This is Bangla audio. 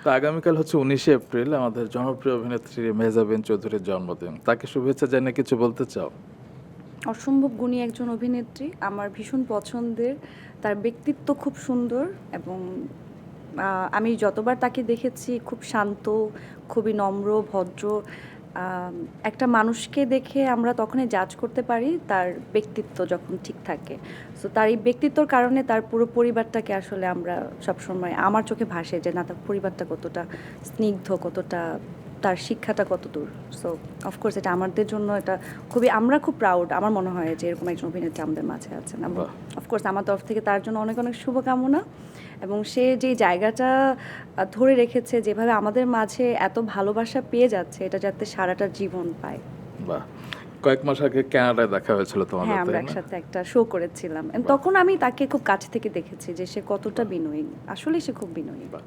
তো আগামীকাল হচ্ছে 19শে এপ্রিল আমাদের জনপ্রিয় অভিনেত্রী মেহজাবিন চৌধুরীর জন্মদিন। তাকে শুভেচ্ছা জানিয়ে কিছু বলতে চাও? অসম্ভব গুণী একজন অভিনেত্রী, আমার ভীষণ পছন্দের। তার ব্যক্তিত্ব খুব সুন্দর এবং আমি যতবার তাকে দেখেছি খুব শান্ত, খুবই নম্র, ভদ্র। একটা মানুষকে দেখে আমরা তখনই জাজ করতে পারি তার ব্যক্তিত্ব যখন ঠিক থাকে। সো তার এই ব্যক্তিত্বর কারণে তার পুরো পরিবারটাকে আসলে আমরা সবসময় আমার চোখে ভাসে যে না, তার পরিবারটা কতটা স্নিগ্ধ, কতটা তার শিক্ষাটা কতদূর। সো অফকোর্স এটা আমাদের জন্য এটা আমরা খুব প্রাউড। আমার মনে হয় যে এরকম একজন অভিনেত্রী আমাদের মাঝে আছেন এবং বাহ! অফকোর্স আমার তরফ থেকে তার জন্য অনেক অনেক শুভকামনা। এবং সে যে জায়গাটা ধরে রেখেছে, যেভাবে আমাদের মাঝে এত ভালোবাসা পেয়ে যাচ্ছে, এটা যাতে সারাটা জীবন পায়। বাহ! কয়েক মাস আগে কানাডায় দেখা হয়েছিল তোমাদের, হ্যাঁ, আমরা তাই না? একসাথে একটা শো করেছিলাম। বাহ! তখন আমি তাকে খুব কাছ থেকে দেখেছি যে সে কতটা বাহ! বিনয়ী। আসলেই সে খুব বিনয়ী। বাহ!